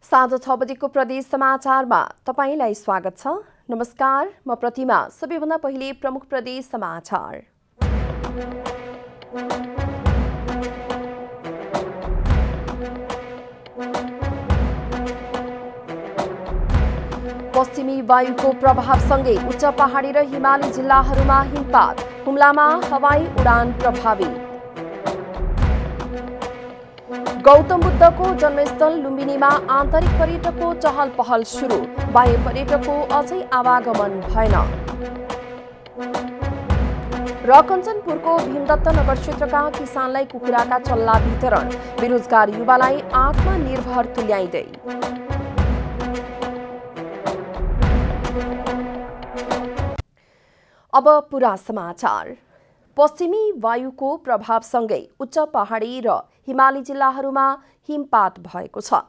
साँझ 6 बजेको प्रदेश समाचारमा तपाईलाई स्वागत छ। नमस्कार, म प्रतिमा। सबैभन्दा पहिले प्रमुख प्रदेश समाचार। पश्चिमी वायुको प्रभावसँगै उच्च पहाडी र हिमाली जिल्लाहरूमा हिमपात, हुम्लामा हवाई उडान प्रभावित। गौतम बुद्धको जन्मस्थल लुम्बिनीमा आन्तरिक पर्यटकको चहल पहल सुरु, बाह्य पर्यटकको अझै आवागमन भएन। र कञ्चनपुरको भीमदत्त नगर क्षेत्रका किसानलाई कुखुराका चल्ला वितरण, बेरोजगार युवालाई आत्मनिर्भर तुल्याइँदै। अब पुरा समाचार। पश्चिमी वायुको प्रभावसँगै उच्च पहाडी र हिमाली जिल्लाहरूमा हिमपात भएको छ।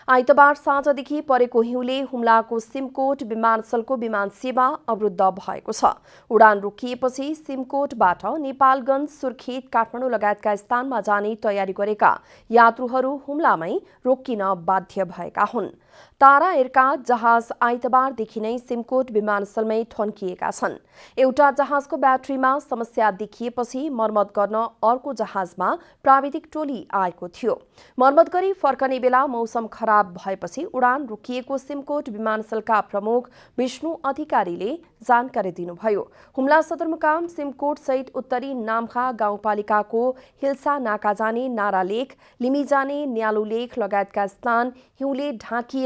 आइतबार साँझदेखि परेको हिउँले हुम्लाको सिमकोट विमानस्थलको विमान सेवा अवरुद्ध भएको छ। उडान रोकिएपछि सिमकोटबाट नेपालगञ्ज, सुर्खेत, काठमाडौँ लगायतका स्थानमा जाने तयारी गरेका यात्रुहरू हुम्लामै रोकिन बाध्य भएका हुन्। तारा एयरका जहाज आइतबारदेखि नै सिमकोट विमानस्थलमै ठन्किएका छन्। एउटा जहाजको ब्याट्रीमा समस्या देखिएपछि मर्मत गर्न अर्को जहाजमा प्राविधिक टोली आएको थियो। मर्मत गरी फर्कने बेला मौसम खराब भएपछि उडान रोकिएको सिमकोट विमानस्थलका प्रमुख विष्णु अधिकारीले जानकारी दिनुभयो। हुम्ला सदरमुकाम सिमकोट सहित उत्तरी नाम्खा गाउँपालिकाको हिल्सा नाका जाने नारा लेक, लिमी जाने न्यालो लेक लगायतका स्थान हिउँले ढाकिएर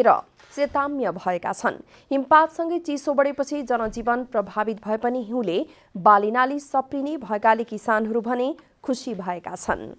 चेताम्य भएका छन्। हिमपातसँगै चिसो बढेपछि जनजीवन प्रभावित भए पनि हिउँले बालीनाली सप्रिने भएकाले किसानहरू भने खुसी भएका छन्।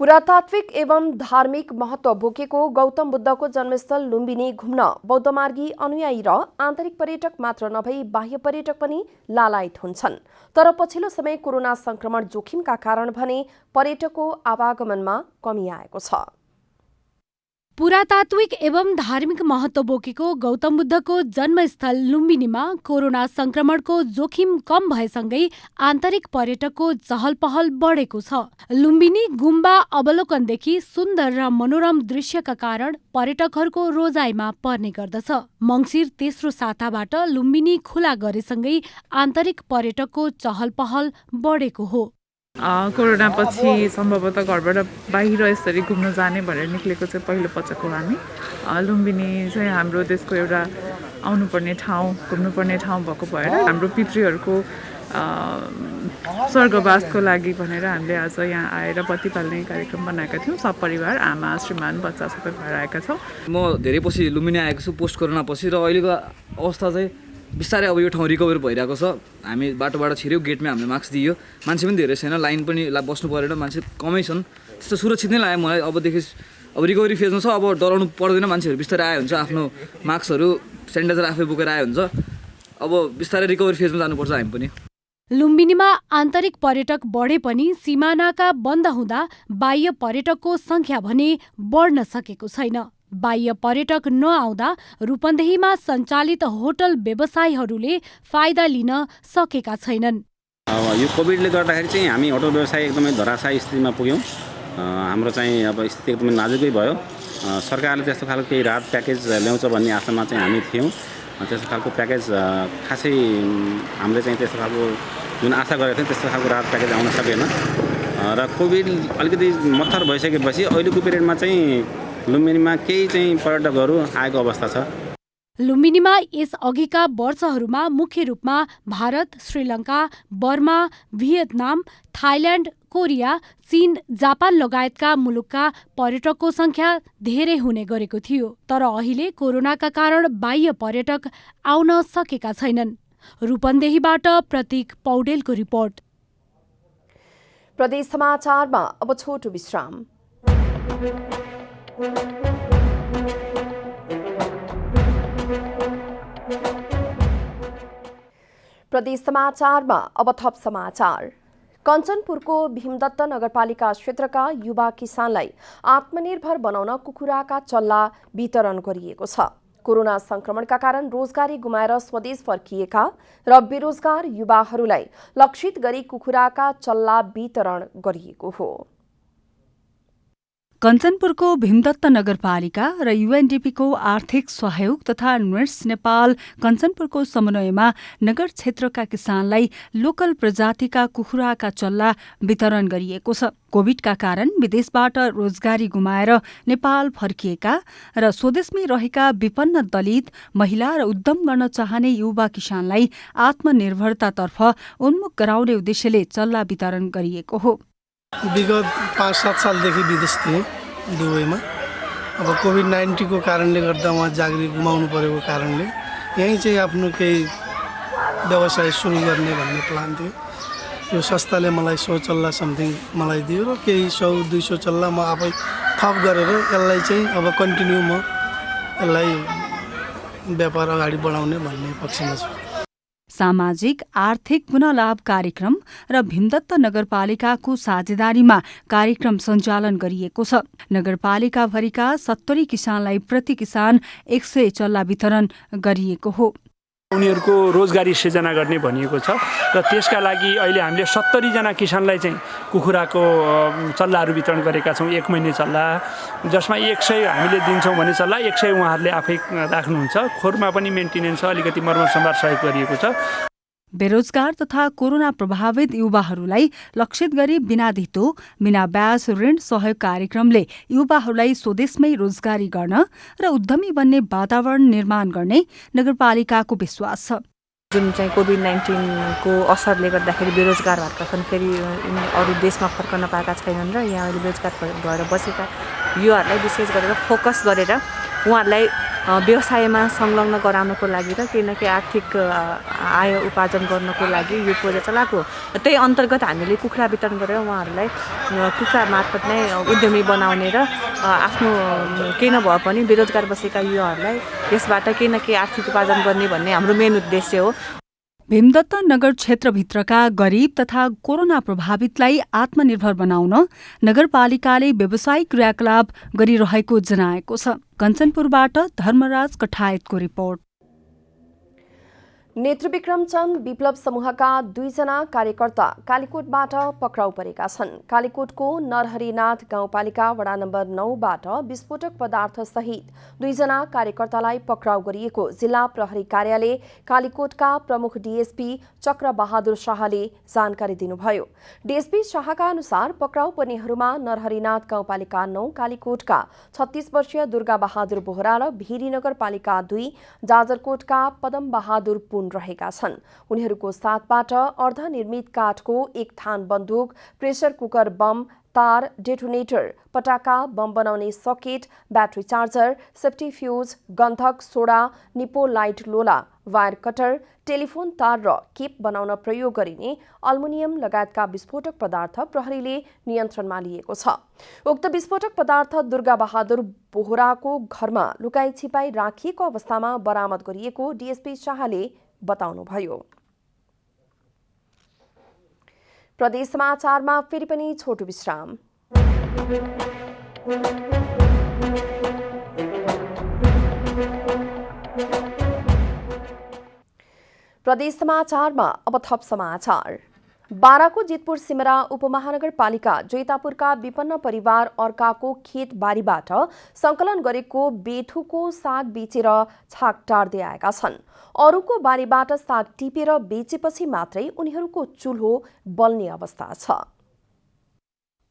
पुरातात्विक एवं धार्मिक महत्व बोकेको गौतम बुद्धको जन्मस्थल लुम्बिनी घुम्न बौद्धमार्गी अनुयायी र आन्तरिक पर्यटक मात्र नभई बाह्य पर्यटक पनि लालायित हुन्छन्। तर पछिल्लो समय कोरोना संक्रमण जोखिमका कारण भने पर्यटकको आवागमनमा कमी आएको छ। पुरातात्विक एवं धार्मिक महत्व बोकेको गौतम बुद्धको जन्मस्थल लुम्बिनीमा कोरोना संक्रमणको जोखिम कम भएसँगै आन्तरिक पर्यटकको चहल पहल बढेको छ। लुम्बिनी गुम्बा अवलोकनदेखि सुन्दर र मनोरम दृश्यका कारण पर्यटकहरूको रोजाइमा पर्ने गर्दछ। मङ्सिर तेस्रो साताबाट लुम्बिनी खुला गरेसँगै आन्तरिक पर्यटकको चहल पहल बढेको हो। कोरोना पछि सम्भवतः घरबाट बाहिर यसरी घुम्न जाने भनेर निक्लेको चाहिँ पहिलो पटक हो हामी। लुम्बिनी चाहिँ हाम्रो देशको एउटा आउनुपर्ने ठाउँ, घुम्नुपर्ने ठाउँ भएको भएर हाम्रो पितृहरूको स्वर्गवासको लागि भनेर हामीले आज यहाँ आएर बत्ती पाल्ने कार्यक्रम बनाएका थियौँ। सब परिवार, आमा, श्रीमान, बच्चा सबै भएर आएका छौँ। म धेरै पछि लुम्बिनी आएको छु पोस्ट कोरोना पछि, र अहिलेको अवस्था चाहिँ बिस्तारै अब यो ठाउँ रिकभर भइरहेको छ। हामी बाटोबाट छिर्यौँ, गेटमै हामीले मास्क दियो, मान्छे पनि धेरै छैन, लाइन पनि बस्नु परेन, मान्छे कमै छन्। त्यस्तो सुरक्षित नै लाग्यो मलाई। अब रिकभरी फेजमा छ, अब डराउनु पर्दैन। मान्छेहरू बिस्तारै आयो हुन्छ, आफ्नो मास्कहरू सेनिटाइजर आफै बोकेर आयो हुन्छ। अब बिस्तारै रिकभरी फेजमा जानुपर्छ हामी पनि। लुम्बिनीमा आन्तरिक पर्यटक बढे पनि सिमानाका बन्द हुँदा बाह्य पर्यटकको संख्या भने बढ्न सकेको छैन। बाह्य पर्यटक नआउँदा रूपन्देहीमा सञ्चालित होटल व्यवसायीहरूले फाइदा लिन सकेका छैनन्। यो कोभिडले गर्दाखेरि चाहिँ हामी होटल व्यवसाय एकदमै धराशायी स्थितिमा पुग्यौँ। हाम्रो चाहिँ अब स्थिति एकदमै नाजुकै भयो। सरकारले त्यस्तो खालको केही राहत प्याकेज ल्याउँछ भन्ने आशामा चाहिँ हामी थियौँ। त्यस्तो खालको प्याकेज खासै हामीले चाहिँ त्यस्तो खालको जुन आशा गरेको थियौँ त्यस्तो खालको राहत प्याकेज आउन सकेन। र कोभिड अलिकति मत्थर भइसकेपछि अहिलेको पिरियडमा चाहिँ लुम्बिनीमा केही चाहिँ पर्यटकहरू आएको अवस्था छ। लुम्बिनीमा यस अघिका वर्षहरूमा मुख्य रूपमा Bharat, Sri Lanka, Burma, Vietnam, Thailand, Korea, चीन, जापान लगायतका मुलुकका पर्यटकको संख्या धेरै हुने गरेको थियो। तर अहिले कोरोनाका कारण बाह्य पर्यटक आउन सकेका छैनन्। रूपन्देहीबाट प्रतीक पौडेलको रिपोर्ट। प्रदेश समाचारमा अब छोटो विश्राम। प्रदेश समाचारमा अब थप समाचार। कञ्चनपुरको भीमदत्त नगरपालिका क्षेत्रका युवा किसानलाई आत्मनिर्भर बनाउन कुखुराका चल्ला वितरण गरिएको छ। कोरोना संक्रमणका कारण रोजगारी गुमाएर स्वदेश फर्किएका र बेरोजगार युवाहरूलाई लक्षित गरी कुखुराका चल्ला वितरण गरिएको हो। कञ्चनपुरको भीमदत्त नगरपालिका र युएनडिपीको आर्थिक सहयोग तथा नुर्स नेपाल कञ्चनपुरको समन्वयमा नगर क्षेत्रका किसानलाई लोकल प्रजातिका कुखुराका चल्ला वितरण गरिएको छ। कोभिडका कारण विदेशबाट रोजगारी गुमाएर नेपाल फर्किएका र स्वदेशमै रहेका विपन्न दलित, महिला र उद्यम गर्न चाहने युवा किसानलाई आत्मनिर्भरतातर्फ उन्मुख गराउने उद्देश्यले चल्ला वितरण गरिएको हो। विगत 5-7 सालदेखि विदेश थिएँ दुबईमा। अब कोभिड-19 को कारणले गर्दा उहाँ जागिर गुमाउनु परेको कारणले यहीँ चाहिँ आफ्नो केही व्यवसाय सुरु गर्ने भन्ने प्लान थियो। यो संस्थाले मलाई 100 चल्ला समथिङ मलाई दियो र केही 100-200 चल्ला म आफै थप गरेर यसलाई चाहिँ अब कन्टिन्यू म यसलाई व्यापार अगाडि बढाउने भन्ने पक्षमा छु। सामाजिक आर्थिक पुनःलाभ कार्यक्रम र भीमदत्त नगरपालिकाको साझेदारीमा कार्यक्रम सञ्चालन गरिएको छ। नगरपालिकाभरिका 70 किसानलाई प्रति किसान 100 चल्ला वितरण गरिएको हो। उनीहरूको रोजगारी सृजना गर्ने भनिएको छ र त्यसका लागि अहिले हामीले 70 जना किसानलाई चाहिँ कुखुराको चल्लाहरू वितरण गरेका छौँ। 1 महिने चल्ला जसमा 100 हामीले दिन्छौँ भने चल्ला 100 उहाँहरूले आफै राख्नुहुन्छ। खोरमा पनि मेन्टेनेन्स अलिकति मर्मत सम्भार सहयोग गरिएको छ। बेरोजगार तथा कोरोना प्रभावित युवाहरूलाई लक्षित गरी बिना धितो बिना ब्याज ऋण सहयोग कार्यक्रमले युवाहरूलाई स्वदेशमै रोजगारी गर्न र उद्यमी बन्ने वातावरण निर्माण गर्ने नगरपालिकाको विश्वास छ। जुन चाहिँ कोभिड-19 को असरले गर्दाखेरि बेरोजगार भएका छन्, फेरि अरू देशमा फर्कन पाएका छैनन् र यहाँ अहिले बेरोजगार भएर बसेका युवाहरूलाई विशेष गरेर फोकस गरेर उहाँहरूलाई व्यवसायमा संलग्न गराउनको लागि र केही न केही आर्थिक आय उपार्जन गर्नको लागि यो प्रोजेक्ट चलाएको। त्यही अन्तर्गत हामीले कुखुरा वितरण गरेर उहाँहरूलाई कुखुरा मार्फत नै उद्यमी बनाउने र आफ्नो केही नभए पनि बेरोजगार बसेका युवाहरूलाई यसबाट केही न केही आर्थिक उपार्जन गर्ने भन्ने हाम्रो मेन उद्देश्य हो। भीमदत्त नगर क्षेत्रभित्रका गरिब तथा कोरोना प्रभावितलाई आत्मनिर्भर बनाउन नगरपालिकाले व्यावसायिक क्रियाकलाप गरिरहेको जनाएको छ। कञ्चनपुरबाट धर्मराज कठायतको रिपोर्ट। नेत्रविक्रम चन्द विप्लव समूहका 2 जना कार्यकर्ता कालीकोटबाट पक्राउ परेका छन्। कालीकोटको नरहरिनाथ गाउँपालिका वडा नम्बर 9बाट विस्फोटक पदार्थ सहित 2 जना कार्यकर्तालाई पक्राउ गरिएको जिल्ला प्रहरी कार्यालय कालीकोटका प्रमुख डीएसपी चक्रबहादुर शाहले जानकारी दिनुभयो। डीएसपी शाहका अनुसार पक्राउ पर्नेहरूमा नरहरिनाथ गाउँपालिका 9 कालीकोटका 36 वर्षीय दुर्गा बहादुर बोहरा र भिरी नगरपालिका 2 जाजरकोटका पदम बहादुर रहेका छन्। उनीहरूको साथबाट अर्धनिर्मित काठको 1 थान बन्दुक, प्रेसर कुकर बम, तार, डेटोनेटर, पटाका, बम बनाउने socket, battery charger, safety fuse, गन्धक, सोडा, निपो लाइट लोला, वायर कटर, टेलिफोन तार र केप बनाउन प्रयोग गरिने अल्मुनियम लगायतका विस्फोटक पदार्थ प्रहरीले नियन्त्रणमा लिएको छ। उक्त विस्फोटक पदार्थ दुर्गा बहादुर बोहराको घरमा लुकाई छिपाई राखिएको अवस्थामा बरामद गरिएको डीएसपी शाहले बताउनुभयो। प्रदेश समाचारमा फेरि पनि छोटो विश्राम। प्रदेश समाचारमा अब थप समाचार। बाराको जितपुर सिमरा उपमहानगरपालिका जोइतापुरका विपन्न परिवार अर्काको खेत बारीबाट संकलन गरेको बेथुको साग बेचेर छाक टार्दै आएका छन्। अरूको बारीबाट साग टिपेर बेचेपछि मात्रै उनीहरूको चुल्हो बल्ने अवस्था छ।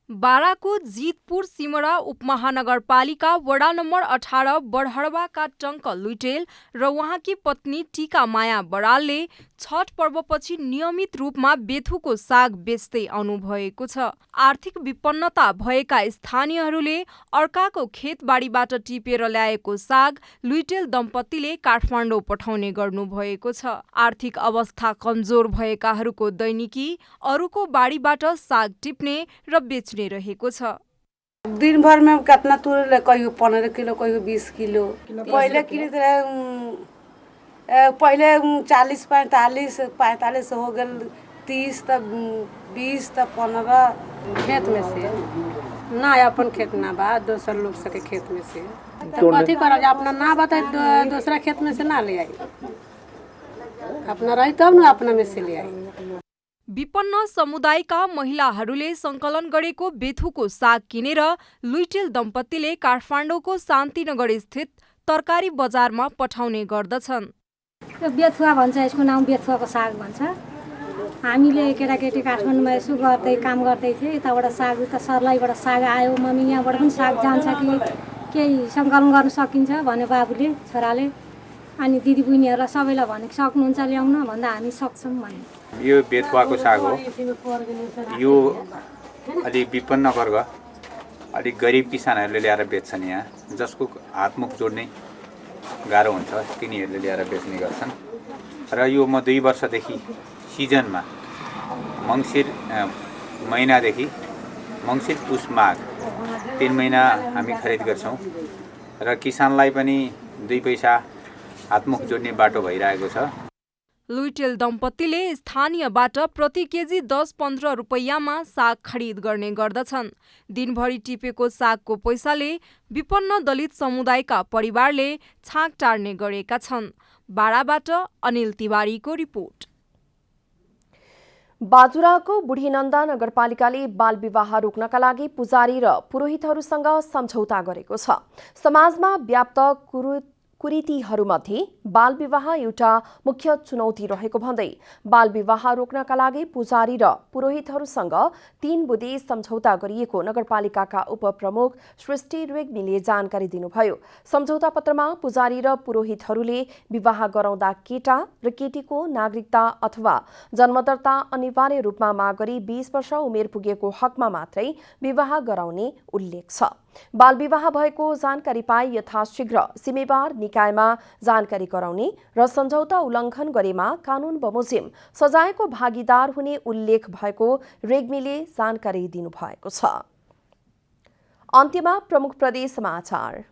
बाराको जितपुर सिमरा उपमहानगरपालिका वडा नम्बर 18 बडहडवाका टङ्क लुइटेल र उहाँकी पत्नी टीका माया बरालले छठ पर्वपछि नियमित रूपमा बेथुको साग बेच्दै आउनु भएको छ। आर्थिक विपन्नता भएका स्थानीयहरूले अर्काको खेतबारीबाट टिपेर ल्याएको साग लुइटेल दम्पतिले काठमाडौँ पठाउने गर्नु भएको छ। आर्थिक अवस्था कमजोर भएकाहरूको दैनिकी अरूको बारीबाट साग टिप्ने र बेच्ने रहेको छ। दिन भर में कितना तुर कहियो 15 किलो कहियो 20 किलो पहले पहले 40 45 हो गल 30 त 20 त 15 खेत में से ना अपन खेत ना बा दोसर लोग सके खेत में से तो कथी करल अपना ना बताए दूसरा खेत में से ना ले आई अपना रही तब न अपना में से ले आई। विपन्न समुदायका महिलाहरूले संकलन गरेको बेथुको साग किनेर लुइटेल दम्पतिले काठमाडौँको शान्तिनगर स्थित तरकारी बजारमा पठाउने गर्दछन्। बेथुवा भन्छ, यसको नाम बेथुवाको साग भन्छ। हामीले केटाकेटी काठमाडौँमा यसो गर्दै काम गर्दै थिएँ, यताबाट साग उता सर्लाईबाट साग आयो, मम्मी यहाँबाट पनि साग जान्छ कि केही सङ्कलन गर्न सकिन्छ भन्यो बाबुले छोराले। अनि दिदी बहिनीहरूलाई सबैलाई भनेको सक्नुहुन्छ ल्याउन भन्दा हामी सक्छौँ भने। यो बेथुवाको साग हो। यो अलि विपन्न वर्ग अलिक गरिब किसानहरूले ल्याएर बेच्छन् यहाँ, जसको हातमुख जोड्ने गाह्रो हुन्छ तिनीहरूले ल्याएर बेच्ने गर्छन्। र यो म 2 वर्षदेखि सिजनमा मङ्सिर महिनादेखि मङ्सिर पुस माघ 3 महिना हामी खरिद गर्छौँ र किसानलाई पनि 2 पैसा हातमुख जोड्ने बाटो भइरहेको छ। लुइटेल दम्पतिले स्थानीयबाट प्रति केजी 10-15 रुपैयाँमा साग खरिद गर्ने गर्दछन्। दिनभरि टिपेको सागको पैसाले विपन्न दलित समुदायका परिवारले छाक टार्ने गरेका छन्। बाराबाट अनिल तिवारीको रिपोर्ट। बाजुराको बुढीनन्दा नगरपालिकाले बाल विवाह रोक्नका लागि पुजारी र पुरोहितहरूसँग सम्झौता गरेको छ। समाजमा व्याप्त कुरीतिहरूमध्ये बाल विवाह एउटा मुख्य चुनौती रहेको भन्दै बाल विवाह रोक्नका लागि पुजारी र पुरोहितहरूसँग 3 बुँदे सम्झौता गरिएको नगरपालिकाका उपप्रमुख सृष्टि रेग्मीले जानकारी दिनुभयो। सम्झौता पत्रमा पुजारी र पुरोहितहरूले विवाह गराउँदा केटा र केटीको नागरिकता अथवा जन्मदर्ता अनिवार्य रूपमा माग गरी 20 वर्ष उमेर पुगेको हकमा मात्रै विवाह गराउने उल्लेख छ। बाल विवाह भएको जानकारी पाए यथाशीघ्र जिम्मेवार निकायमा जानकारी गराउने र सम्झौता उल्लङ्घन गरेमा कानून बमोजिम सजायको भागीदार हुने उल्लेख भएको रेग्मीले जानकारी दिनुभएको छ। अन्त्यमा प्रमुख प्रदेश समाचार।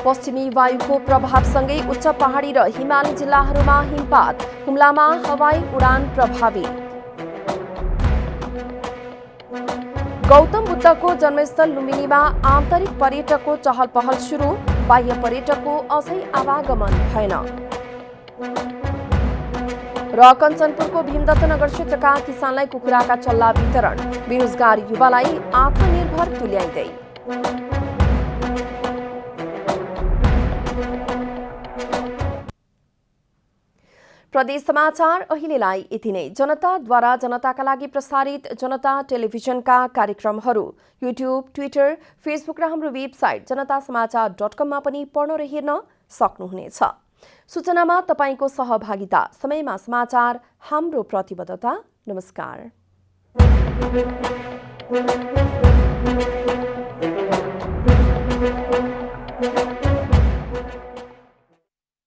पश्चिमी वायुको प्रभावसँगै उच्च पहाडी र हिमाली जिल्लाहरूमा हिमपात, हुम्लामा हवाई उडान प्रभावित। गौतम बुद्धको जन्मस्थल लुम्बिनीमा आन्तरिक पर्यटकको चहल पहल सुरु, बाह्य पर्यटकको अझै आवागमन भएन। र कञ्चनपुरको भीमदत्त नगर क्षेत्रका किसानलाई कुखुराका चल्ला वितरण, बेरोजगार युवालाई आत्मनिर्भर तुल्याइँदै। प्रदेश समाचार अहिलेलाई यति नै। जनताद्वारा जनताका लागि प्रसारित जनता टेलिभिजनका कार्यक्रमहरू युट्युब, ट्विटर, फेसबुक र हाम्रो वेबसाइट जनतासमाचार.com मा पनि पढ्न र हेर्न सक्नुहुनेछ। सूचनामा तपाईको सहभागिता, समयमा समाचार हाम्रो प्रतिबद्धता। नमस्कार।